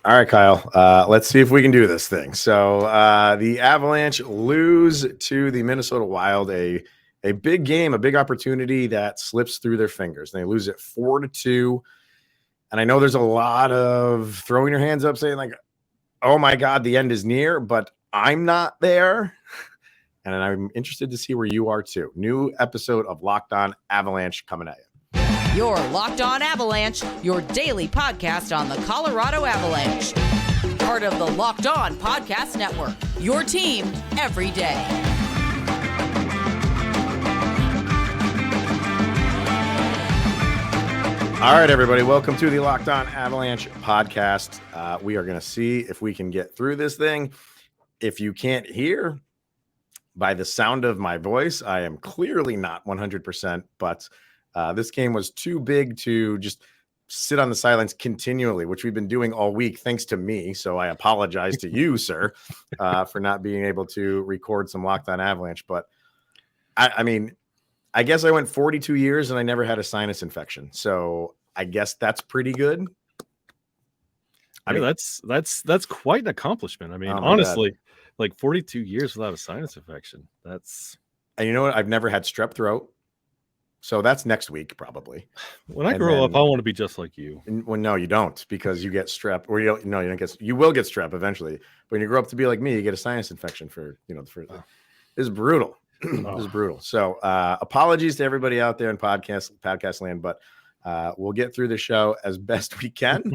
All right, Kyle, let's see if we can do this thing. So the Avalanche lose to the Minnesota Wild, a big game, a big opportunity that slips through their fingers. They lose it 4-2. And I know there's a lot of throwing your hands up saying like, oh my God, the end is near, but I'm not there. And I'm interested to see where you are too. New episode of Locked On Avalanche coming at you. You're Locked On Avalanche, your daily podcast on the Colorado Avalanche. Part of the Locked On Podcast Network, your team every day. All right, everybody, welcome to the Locked On Avalanche podcast. We are going to see if we can get through this thing. If you can't hear by the sound of my voice, I am clearly not 100%, but this game was too big to just sit on the sidelines continually, which we've been doing all week, thanks to me. So I apologize to you, sir, for not being able to record some Locked On Avalanche. But I mean, I guess I went 42 years and I never had a sinus infection. So I guess that's pretty good. I mean, that's quite an accomplishment. I mean, honestly, like 42 years without a sinus infection. And you know what? I've never had strep throat. So that's next week, probably. When I grow up, I want to be just like you. Well, no, you don't, because you get strep, or you don't get. You will get strep eventually. But when you grow up to be like me, you get a sinus infection it's brutal. It's brutal. So apologies to everybody out there in podcast land, but we'll get through the show as best we can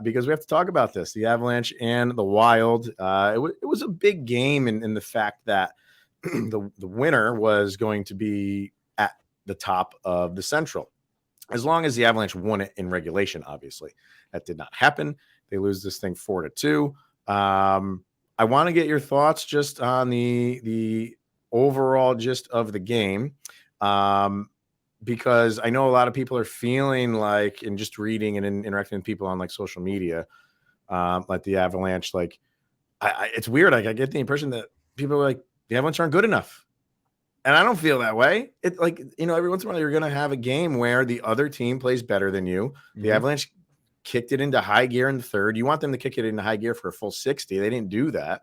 because we have to talk about this. The Avalanche and the Wild. It was a big game in the fact that the winner was going to be at the top of the Central, as long as the Avalanche won it in regulation. Obviously, that did not happen. They lose this thing 4-2. I want to get your thoughts just on the overall gist of the game, because I know a lot of people are feeling like, and just reading and interacting with people on like social media, like the Avalanche, like it's weird. Like I get the impression that people are like, the Avalanche aren't good enough. And I don't feel that way. It's like, every once in a while you're going to have a game where the other team plays better than you. Mm-hmm. The Avalanche kicked it into high gear in the third. You want them to kick it into high gear for a full 60. They didn't do that.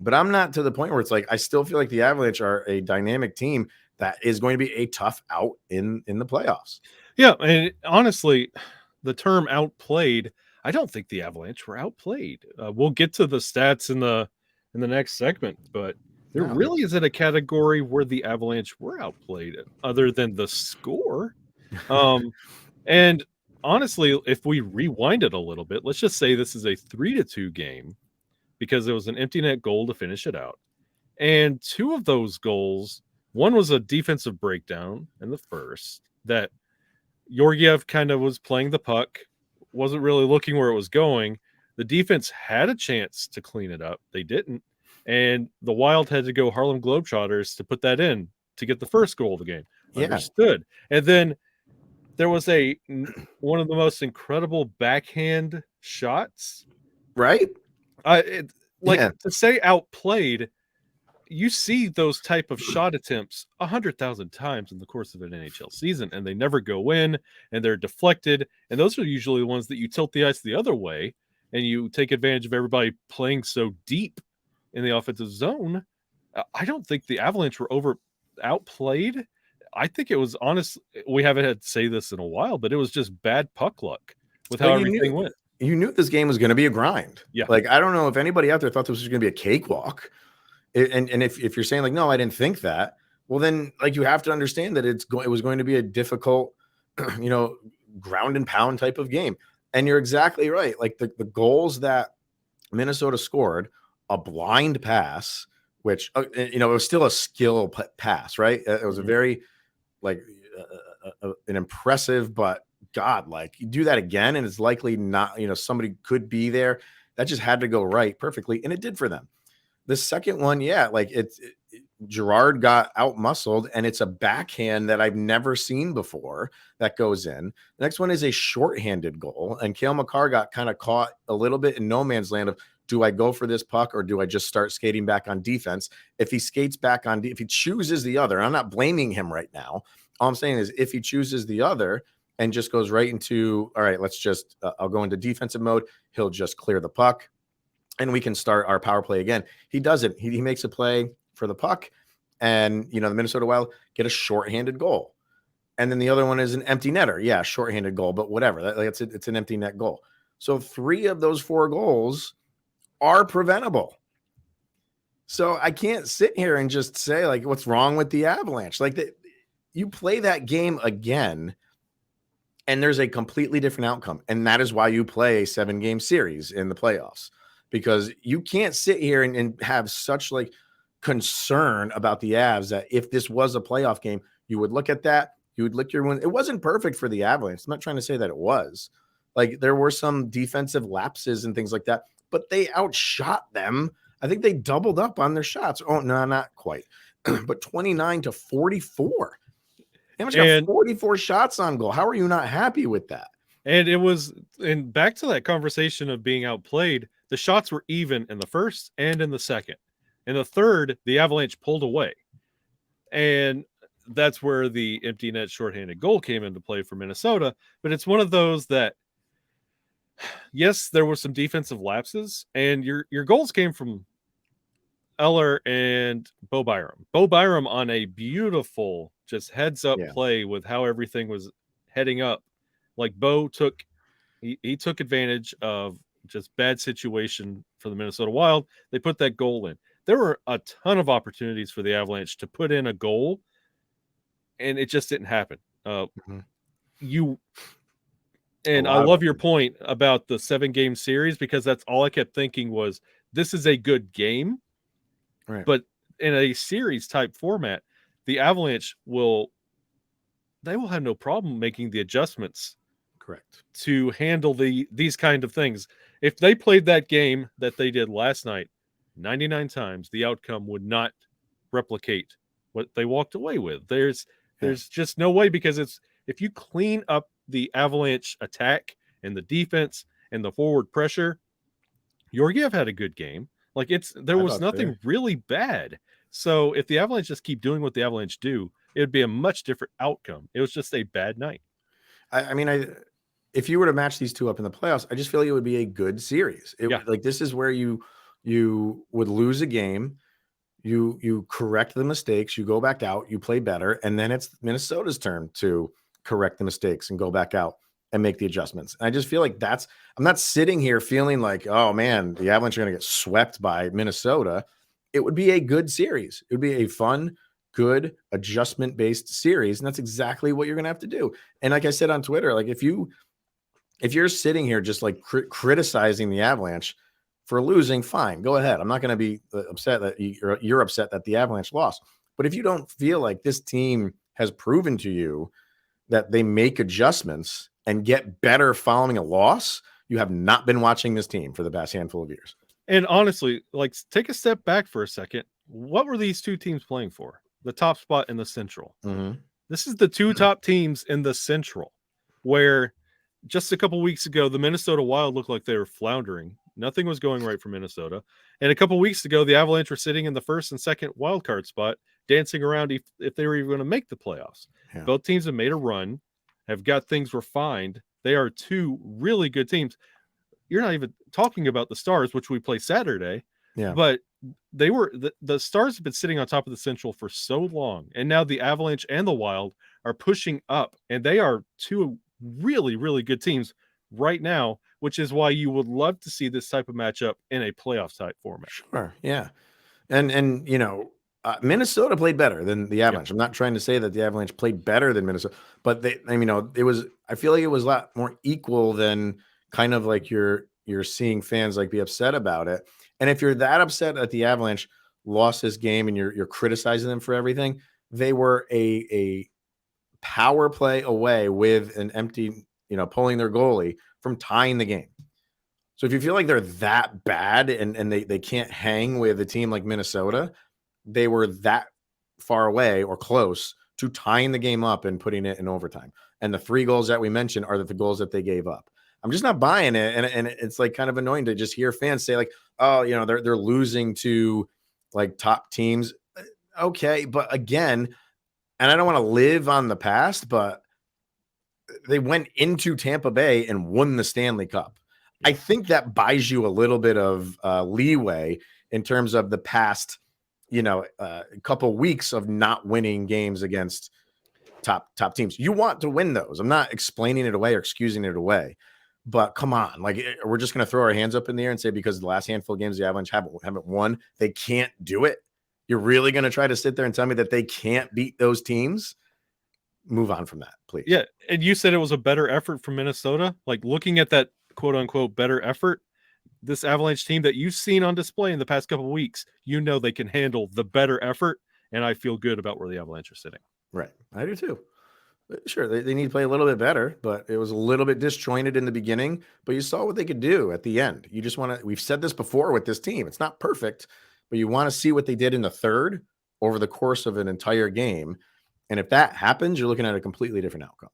But I'm not to the point where it's like, I still feel like the Avalanche are a dynamic team that is going to be a tough out in the playoffs. Yeah. And honestly, the term outplayed, I don't think the Avalanche were outplayed. We'll get to the stats in the next segment, but there really isn't a category where the Avalanche were outplayed other than the score. And honestly, if we rewind it a little bit, let's just say this is a 3-2 game because there was an empty net goal to finish it out. And two of those goals, one was a defensive breakdown in the first that Georgiev kind of was playing the puck, wasn't really looking where it was going. The defense had a chance to clean it up. They didn't. And the Wild had to go Harlem Globetrotters to put that in to get the first goal of the game. Yeah. Understood. And then there was one of the most incredible backhand shots. Right? To say outplayed, you see those type of shot attempts 100,000 times in the course of an NHL season, and they never go in, and they're deflected. And those are usually the ones that you tilt the ice the other way, and you take advantage of everybody playing so deep in the offensive zone. I don't think the Avalanche were outplayed. I think it was honest. We haven't had to say this in a while, but it was just bad puck luck with how everything went. You knew this game was going to be a grind. Yeah. Like, I don't know if anybody out there thought this was going to be a cakewalk. And if you're saying like, no, I didn't think that, well, then like you have to understand that it was going to be a difficult, ground and pound type of game. And you're exactly right. Like the goals that Minnesota scored, a blind pass, which, it was still a skill pass, right? It was a very an impressive, but God, like you do that again. And it's likely not, somebody could be there. That just had to go right perfectly. And it did for them. The second one, Gerard got out muscled, and it's a backhand that I've never seen before that goes in. The next one is a shorthanded goal, and Cale Makar got kind of caught a little bit in no man's land of, do I go for this puck or do I just start skating back on defense? If he skates back if he chooses the other, I'm not blaming him right now. All I'm saying is if he chooses the other and just goes right into, all right, let's just, I'll go into defensive mode. He'll just clear the puck and we can start our power play again. He doesn't. He makes a play for the puck, and, the Minnesota Wild get a shorthanded goal. And then the other one is an empty netter. Yeah, shorthanded goal, but whatever. It's an empty net goal. So 3 of those 4 goals are preventable. So I can't sit here and just say, like, what's wrong with the Avalanche? Like, you play that game again, and there's a completely different outcome. And that is why you play a 7-game series in the playoffs, because you can't sit here and have such like concern about the Avs that if this was a playoff game, you would look at that, you would lick your wounds. It wasn't perfect for the Avalanche. I'm not trying to say that it was. Like, there were some defensive lapses and things like that, but they outshot them. I think they doubled up on their shots. Oh, no, not quite. But 29-44. Avalanche got 44 shots on goal. How are you not happy with that? And it was, and back to that conversation of being outplayed, the shots were even in the first and in the second. In the third, the Avalanche pulled away. And that's where the empty net shorthanded goal came into play for Minnesota. But it's one of those that, yes, there were some defensive lapses, and your goals came from Eller and Bo Byram. Bo Byram on a beautiful just heads up play with how everything was heading up. Like, Bo took advantage of just bad situation for the Minnesota Wild. They put that goal in. There were a ton of opportunities for the Avalanche to put in a goal, and it just didn't happen. I love your point about the 7-game series, because that's all I kept thinking was, this is a good game. Right. But in a series type format, the Avalanche will have no problem making the adjustments. Correct. To handle these kind of things. If they played that game that they did last night 99 times, the outcome would not replicate what they walked away with. There's just no way, because if you clean up the Avalanche attack and the defense and the forward pressure, Georgiev had a good game. Like, there was nothing really bad. So if the Avalanche just keep doing what the Avalanche do, it would be a much different outcome. It was just a bad night. If you were to match these two up in the playoffs, I just feel like it would be a good series. Like, this is where you would lose a game, you correct the mistakes, you go back out, you play better, and then it's Minnesota's turn to correct the mistakes and go back out and make the adjustments. And I just feel like I'm not sitting here feeling like, oh man, the Avalanche are going to get swept by Minnesota. It would be a good series. It would be a fun, good, adjustment-based series, and that's exactly what you're going to have to do. And like I said on Twitter, like, if you're sitting here just like criticizing the Avalanche for losing, fine, go ahead. I'm not going to be upset that you're upset that the Avalanche lost. But if you don't feel like this team has proven to you that they make adjustments and get better following a loss, you have not been watching this team for the past handful of years. And honestly, like, take a step back for a second. What were these two teams playing for? The top spot in the Central. Mm-hmm. This is the 2 top teams in the Central, where just a couple weeks ago, the Minnesota Wild looked like they were floundering. Nothing was going right for Minnesota. And a couple weeks ago, the Avalanche were sitting in the first and second wild card spot, dancing around if they were even going to make the playoffs. Yeah. Both teams have made a run, have got things refined. They are 2 really good teams. You're not even talking about the Stars, which we play Saturday. Yeah. But they were the Stars have been sitting on top of the Central for so long, and now the Avalanche and the Wild are pushing up, and they are 2 really, really good teams right now, which is why you would love to see this type of matchup in a playoff type format. Sure. Yeah. And Minnesota played better than the Avalanche. Yeah. I'm not trying to say that the Avalanche played better than Minnesota, but I feel like it was a lot more equal than kind of like you're seeing fans like be upset about it. And if you're that upset that the Avalanche lost this game and you're criticizing them for everything, they were a power play away with an empty, pulling their goalie from tying the game. So if you feel like they're that bad and they can't hang with a team like Minnesota, they were that far away or close to tying the game up and putting it in overtime. And the 3 goals that we mentioned are the goals that they gave up. I'm just not buying it. And it's like kind of annoying to just hear fans say like, oh, they're losing to like top teams. Okay. But again, and I don't want to live on the past, but they went into Tampa Bay and won the Stanley Cup. I think that buys you a little bit of leeway in terms of the past, couple weeks of not winning games against top teams. You want to win those. I'm not explaining it away or excusing it away, but come on, like we're just going to throw our hands up in the air and say because the last handful of games the Avalanche haven't won, they can't do it. You're really going to try to sit there and tell me that they can't beat those teams? Move on from that, please. Yeah, and you said it was a better effort from Minnesota. Like looking at that quote unquote better effort, this Avalanche team that you've seen on display in the past couple of weeks, they can handle the better effort, and I feel good about where the Avalanche are sitting. Right. I do too. Sure, they need to play a little bit better, but it was a little bit disjointed in the beginning, but you saw what they could do at the end. You just want to, we've said this before with this team, it's not perfect, but you want to see what they did in the third over the course of an entire game. And if that happens, you're looking at a completely different outcome.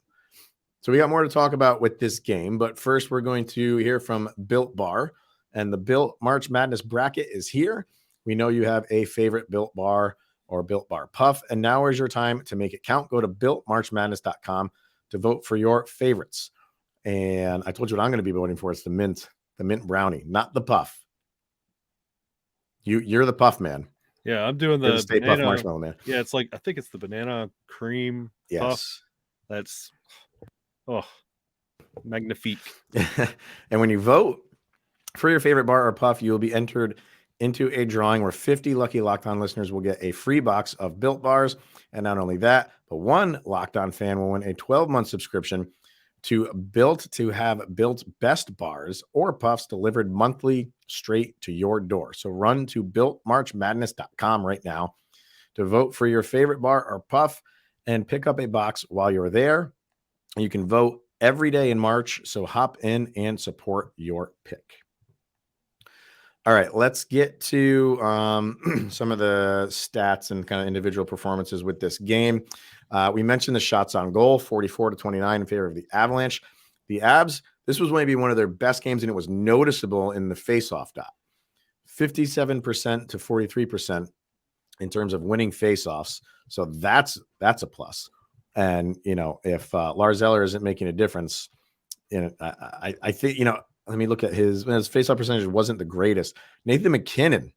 So we got more to talk about with this game, but first we're going to hear from Built Bar, and the Built March Madness bracket is here. We know you have a favorite Built Bar or Built Bar Puff, and now is your time to make it count. Go to builtmarchmadness.com to vote for your favorites. And I told you what I'm going to be voting for. It's the mint brownie, not the puff. You're the puff man. Yeah, I'm doing the Stay Puff Marshmallow man. Yeah, it's like I think it's the banana cream puff. That's magnifique. And when you vote for your favorite bar or puff, you will be entered into a drawing where 50 lucky Locked On listeners will get a free box of Built Bars. And not only that, but one Locked On fan will win a 12-month subscription to Built to have Built best bars or puffs delivered monthly straight to your door. So run to builtmarchmadness.com right now to vote for your favorite bar or puff and pick up a box while you're there. You can vote every day in March, so hop in and support your pick. All right, let's get to some of the stats and kind of individual performances with this game. We mentioned the shots on goal, 44-29 in favor of the Avalanche. The Avs, this was maybe one of their best games, and it was noticeable in the faceoff dot. 57% to 43% in terms of winning faceoffs. So that's a plus. And, if Lars Eller isn't making a difference, I think, let me look at his faceoff percentage wasn't the greatest. Nathan McKinnon,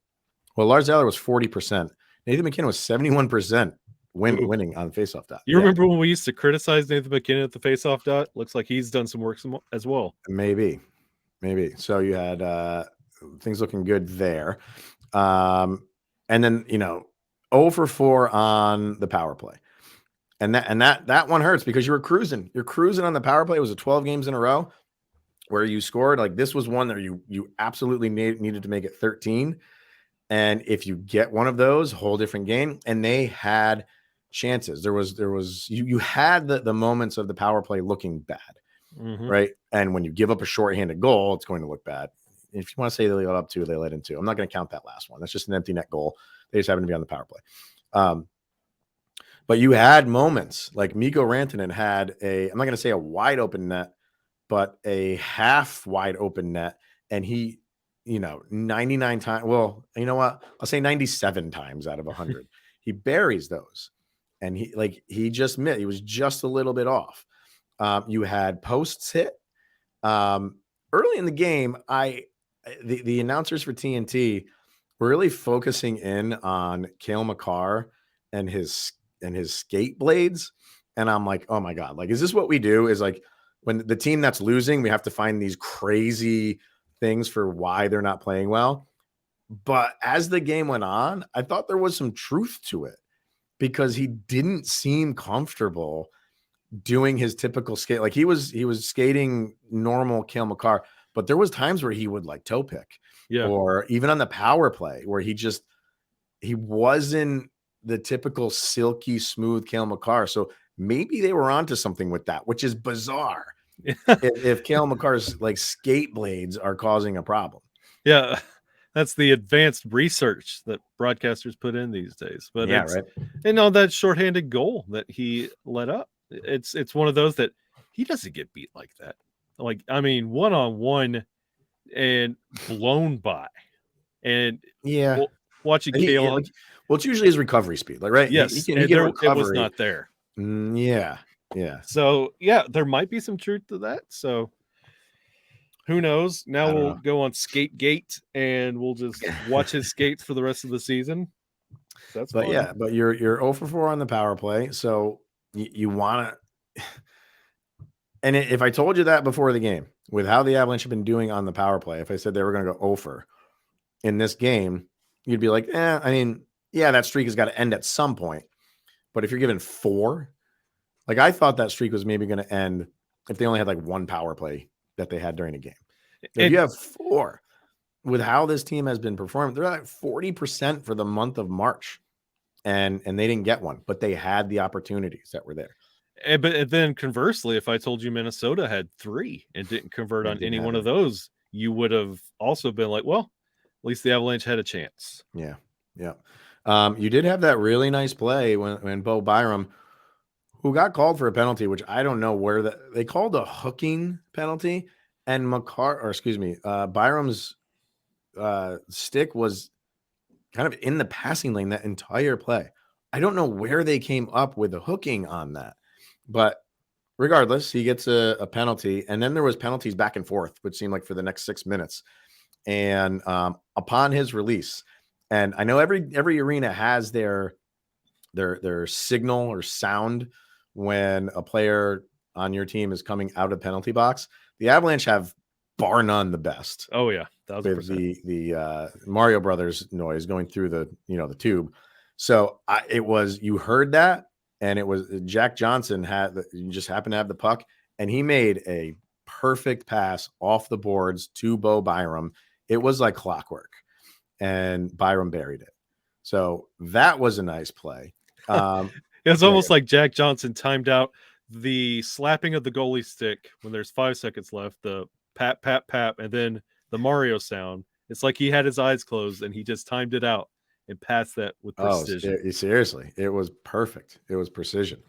well, Lars Eller was 40%. Nathan McKinnon was 71% winning on faceoff dot. You remember when we used to criticize Nathan McKinnon at the faceoff dot? Looks like he's done some work as well. Maybe. So you had things looking good there. And then, 0 for 4 on the power play. And that one hurts because you were cruising. You're cruising on the power play. It was a 12 games in a row where you scored. Like this was one that you absolutely needed to make it 13. And if you get one of those, whole different game. And they had chances. There was you had the moments of the power play looking bad, right? And when you give up a shorthanded goal, it's going to look bad. If you want to say they let up 2, they let in 2. I'm not going to count that last one. That's just an empty net goal. They just happen to be on the power play. But you had moments like Mikko Rantanen had I'm not going to say a wide open net, but a half wide open net. And he, 99 times, well, you know what? I'll say 97 times out of 100. He buries those. And he just missed. He was just a little bit off. You had posts hit. Early in the game, the announcers for TNT were really focusing in on Cale Makar and his skate blades. And I'm like, oh my God, like, is this what we do? Is like when the team that's losing, we have to find these crazy things for why they're not playing well. But as the game went on, I thought there was some truth to it because he didn't seem comfortable doing his typical skate. Like he was skating normal Cale Makar, but there was times where he would like toe pick, or even on the power play where he wasn't the typical silky smooth Cale Makar. So maybe they were onto something with that, which is bizarre. if Cale Makar's like skate blades are causing a problem. Yeah. That's the advanced research that broadcasters put in these days. But right. And on that shorthanded goal that he let up, it's one of those that he doesn't get beat like that. Like, I mean, 1-on-1 and blown by. And watching Cale. Well, it's usually his recovery speed, like, right? Yes, he can recovery. It was not there. Yeah. Yeah. So yeah, there might be some truth to that. So who knows? Now we'll go on Skate Gate and we'll just watch his skates for the rest of the season. That's But fun. yeah, but you're 0 for 4 on the power play. So you want to, and if I told you that before the game, with how the Avalanche have been doing on the power play, if I said they were going to go 0 for in this game, you'd be like, I mean, yeah, that streak has got to end at some point. But if you're given 4, like I thought that streak was maybe going to end if they only had like 1 power play that they had during a game. If you have 4, with how this team has been performing, they're like 40% for the month of March. And they didn't get one, but they had the opportunities that were there. But then conversely, if I told you Minnesota had 3 and didn't convert on any one of those, you would have also been like, well, at least the Avalanche had a chance. Yeah. Yeah. You did have that really nice play when Bo Byram, who got called for a penalty, which I don't know where they called a hooking penalty, and Byram's stick was kind of in the passing lane that entire play. I don't know where they came up with the hooking on that, but regardless, he gets a penalty, and then there was penalties back and forth, which seemed like for the next 6 minutes. And upon his release, and I know every arena has their signal or sound when a player on your team is coming out of penalty box. The Avalanche have bar none the best. Oh yeah, 1,000%. With the Mario Brothers noise going through the tube. So you heard that, and it was Jack Johnson just happened to have the puck, and he made a perfect pass off the boards to Bo Byram. It was like clockwork, and Byram buried it. So that was a nice play. It was almost like Jack Johnson timed out the slapping of the goalie stick when there's 5 seconds left, the pat, pat, pat, and then the Mario sound. It's like he had his eyes closed and he just timed it out and passed that with precision. Seriously, it was perfect. It was precision.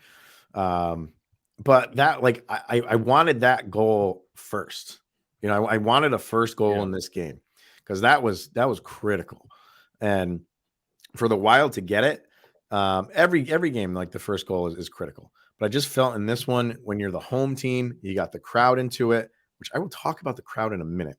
But that, like, I wanted that goal first. I wanted a first goal in this game because that was critical. And for the Wild to get it, every game, like the first goal is critical. But I just felt in this one, when you're the home team, you got the crowd into it, which I will talk about the crowd in a minute.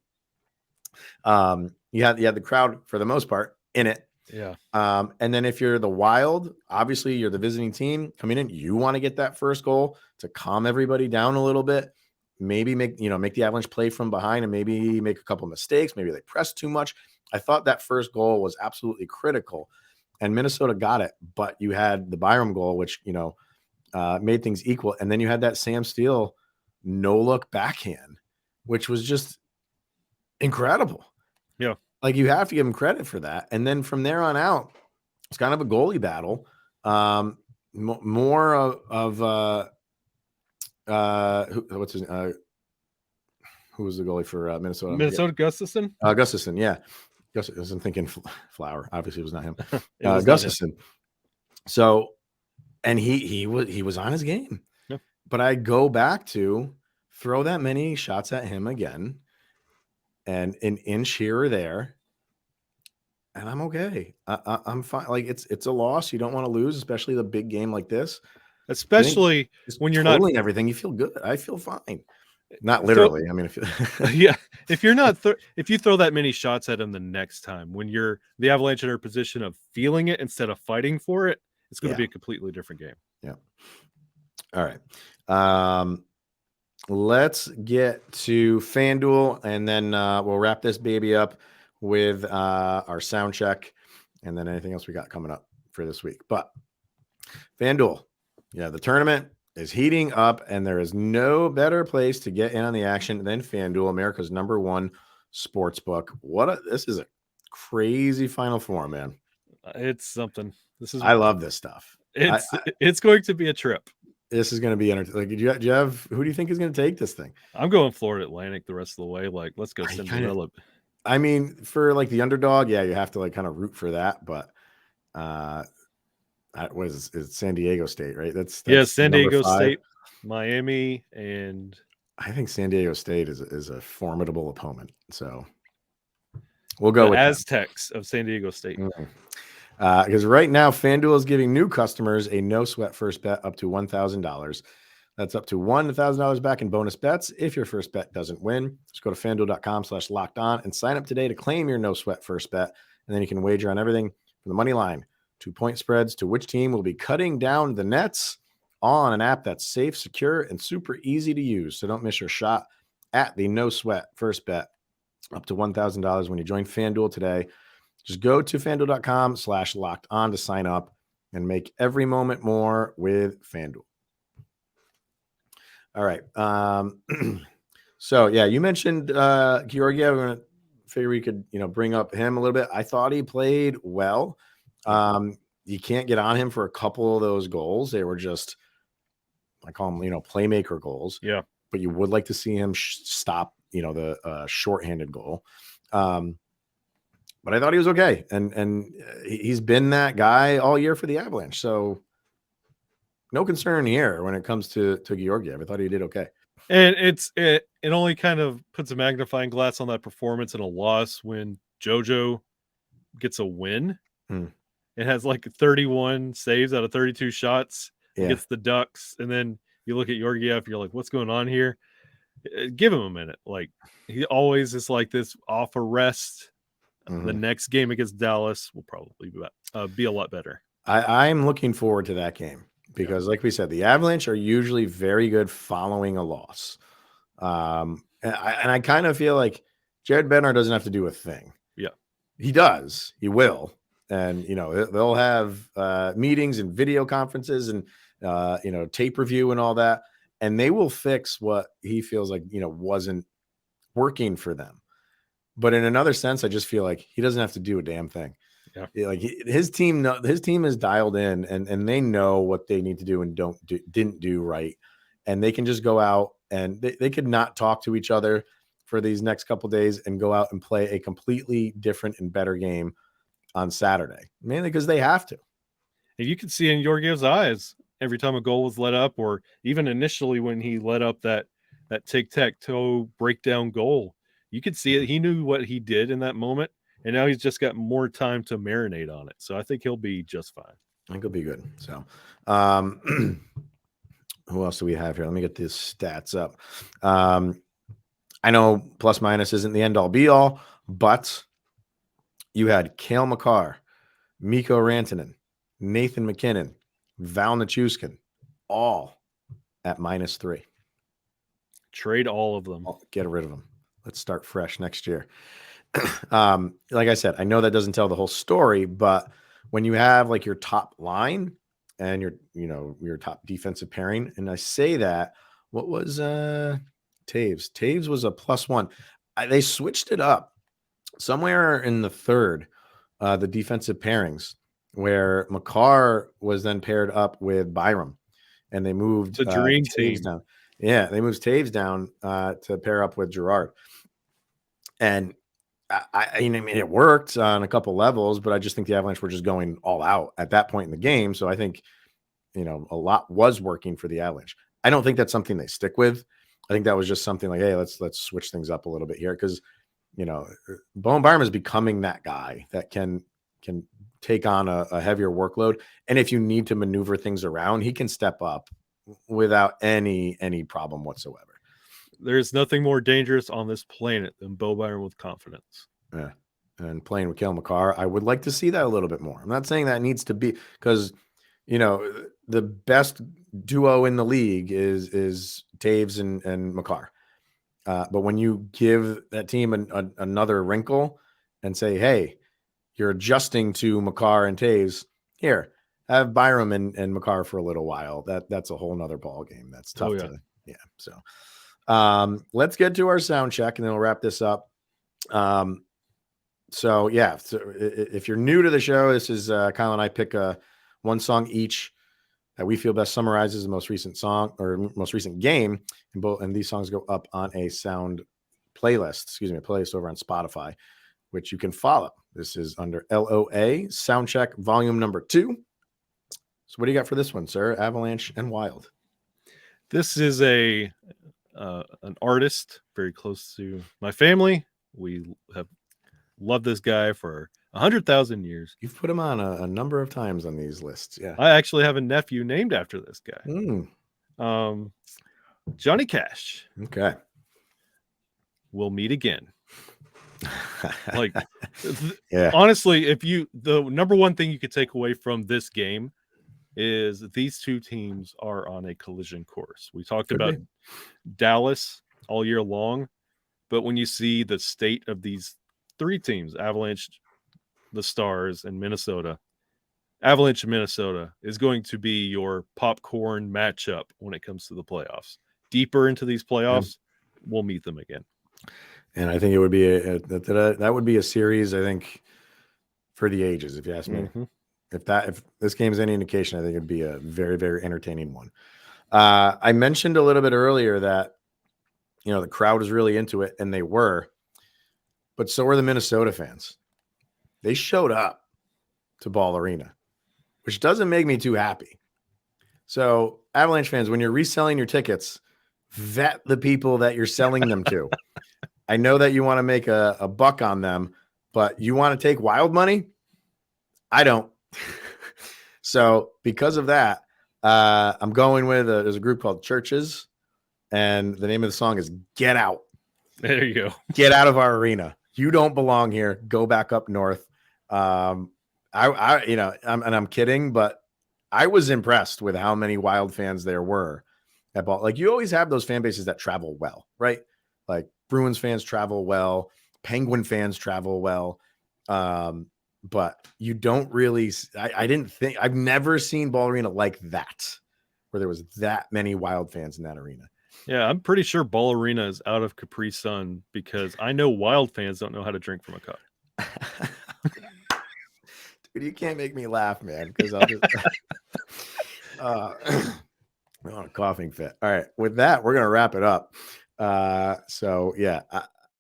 You had the crowd for the most part in it. Yeah. And then if you're the Wild, obviously you're the visiting team coming in, you want to get that first goal to calm everybody down a little bit, maybe make the Avalanche play from behind and maybe make a couple of mistakes. Maybe they press too much. I thought that first goal was absolutely critical, and Minnesota got it, but you had the Byram goal, which, made things equal. And then you had that Sam Steele no look backhand, which was just incredible. Yeah. Like, you have to give him credit for that. And then from there on out, it's kind of a goalie battle. More of what's his who was the goalie for Minnesota? Gustafsson? Gustafsson, yeah. Gustafsson, I'm thinking Flower. Obviously, it was not him. Gustafsson. So, and he was on his game. Yeah. But I go back to throw that many shots at him again, and an inch here or there, and I'm okay. I'm fine. Like, it's a loss. You don't want to lose, especially the big game like this. Especially when you're not everything, you feel good. I feel fine. Not literally. I mean, yeah. If you're not, if you throw that many shots at him the next time, when you're the Avalanche in a position of feeling it instead of fighting for it, it's going to be a completely different game. Yeah. All right. Let's get to FanDuel, and then we'll wrap this baby up with our sound check, and then anything else we got coming up for this week. But FanDuel, the tournament is heating up, and there is no better place to get in on the action than FanDuel, America's #1 sports book. This is a crazy Final Four, man. It's something. I love this stuff. It's going to be a trip. This is going to be entertaining. Like, do you have who do you think is going to take this thing? I'm going Florida Atlantic the rest of the way. Like, let's go Cinderella. I mean, for like the underdog, you have to like kind of root for that. But what is it? It's San Diego State, right? That's San Diego State, Miami, and I think San Diego State is a formidable opponent. So we'll go with Aztecs of San Diego State. Mm-hmm. Because right now, FanDuel is giving new customers a no sweat first bet up to $1,000. That's up to $1,000 back in bonus bets if your first bet doesn't win. Just go to fanduel.com/lockedon and sign up today to claim your no sweat first bet. And then you can wager on everything from the money line to point spreads to which team will be cutting down the nets on an app that's safe, secure, and super easy to use. So don't miss your shot at the no sweat first bet up to $1,000 when you join FanDuel today. Just go to fanduel.com/lockedon to sign up and make every moment more with FanDuel. All right. So yeah, you mentioned Georgiev. We're gonna figure we could, bring up him a little bit. I thought he played well. You can't get on him for a couple of those goals. They were just, I call them, playmaker goals. Yeah. But you would like to see him stop, the shorthanded goal. But I thought he was okay, and he's been that guy all year for the Avalanche. So no concern here when it comes to Georgiev. I thought he did okay. And it only kind of puts a magnifying glass on that performance and a loss when JoJo gets a win. It has like 31 saves out of 32 shots. Yeah. Gets the Ducks, and then you look at Georgiev, you're like, what's going on here? Give him a minute. Like, he always is like this off a rest. The next game against Dallas will probably be a lot better. I'm looking forward to that game because, like we said, the Avalanche are usually very good following a loss. And I kind of feel like Jared Bednar doesn't have to do a thing. Yeah. He does. He will. And, they'll have meetings and video conferences and, tape review and all that. And they will fix what he feels like, wasn't working for them. But in another sense, I just feel like he doesn't have to do a damn thing. Yeah. Like his team is dialed in and they know what they need to do and didn't do right. And they can just go out and they could not talk to each other for these next couple of days and go out and play a completely different and better game on Saturday, mainly because they have to. And you could see in Georgiev's eyes every time a goal was let up, or even initially when he let up that tic-tac-toe breakdown goal, you could see it. He knew what he did in that moment, and now he's just got more time to marinate on it. So I think he'll be just fine. I think he'll be good. So who else do we have here? Let me get these stats up. I know plus minus isn't the end all be all, but you had Cale Makar, Mikko Rantanen, Nathan McKinnon, Val Nichushkin, all at -3. Trade all of them. Get rid of them. Let's start fresh next year. Like I said, I know that doesn't tell the whole story, but when you have like your top line and your top defensive pairing, and I say that, what was Taves? Taves was a +1. They switched it up somewhere in the third, the defensive pairings, where Makar was then paired up with Byram, and they moved to dream team down. Yeah, they moved Taves down to pair up with Girard. And I mean, it worked on a couple levels, but I just think the Avalanche were just going all out at that point in the game. So I think, a lot was working for the Avalanche. I don't think that's something they stick with. I think that was just something like, hey, let's switch things up a little bit here because, Bowen Byram is becoming that guy that can take on a heavier workload. And if you need to maneuver things around, he can step up without any problem whatsoever. There's nothing more dangerous on this planet than Bo Byram with confidence. Yeah. And playing with Cale Makar, I would like to see that a little bit more. I'm not saying that needs to be because, the best duo in the league is Taves and Makar. But when you give that team another wrinkle and say, hey, you're adjusting to Makar and Taves, here, have Byram and Makar for a little while. That's a whole nother ball game. That's tough So let's get to our sound check and then we'll wrap this up. So if you're new to the show, this is Kyle and I pick one song each that we feel best summarizes the most recent song or most recent game, and these songs go up on a playlist over on Spotify, which you can follow. This is under LOA Soundcheck Volume number 2. So what do you got for this one, sir? Avalanche and Wild. This is an artist very close to my family. We have loved this guy for 100,000 years. You've put him on a number of times on these lists. Yeah. I actually have a nephew named after this guy. Johnny Cash. Okay. We'll meet again. Like, yeah. Honestly, the number one thing you could take away from this game is these two teams are on a collision course. We talked about Dallas all year long, but when you see the state of these three teams, Avalanche, the Stars, and Minnesota, Avalanche and Minnesota is going to be your popcorn matchup when it comes to the playoffs. Deeper into these playoffs, we'll meet them again. And I think it would be that would be a series, I think, for the ages, if you ask me. Mm-hmm. If this game is any indication, I think it'd be a very, very entertaining one. I mentioned a little bit earlier that, the crowd is really into it, and they were, but so were the Minnesota fans. They showed up to Ball Arena, which doesn't make me too happy. So Avalanche fans, when you're reselling your tickets, vet the people that you're selling them to. I know that you want to make a buck on them, but you want to take wild money? I don't. So because of that, I'm going with there's a group called Churches, and the name of the song is Get Out. There you go. Get out of our arena. You don't belong here. Go back up north. I'm kidding, but I was impressed with how many Wild fans there were at Ball. Like, you always have those fan bases that travel well, right? Like, Bruins fans travel well, Penguin fans travel well. But you don't really, I've never seen Ball Arena like that, where there was that many Wild fans in that arena. Yeah, I'm pretty sure Ball Arena is out of Capri Sun because I know Wild fans don't know how to drink from a cup. Dude, you can't make me laugh, man, because I'll just I'm on a coughing fit. All right, with that, we're gonna wrap it up. So yeah,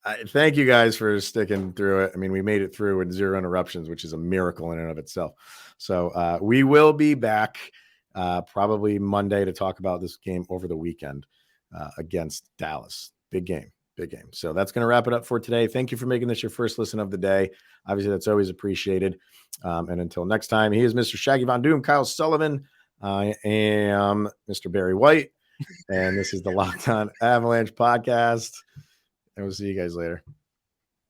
I thank you guys for sticking through it. I mean, we made it through with 0 interruptions, which is a miracle in and of itself. So we will be back probably Monday to talk about this game over the weekend against Dallas. Big game. So that's going to wrap it up for today. Thank you for making this your first listen of the day. Obviously, that's always appreciated. And until next time, he is Mr. Shaggy Von Doom, Kyle Sullivan. I am Mr. Barry White, and this is the Locked On Avalanche podcast. And we'll see you guys later.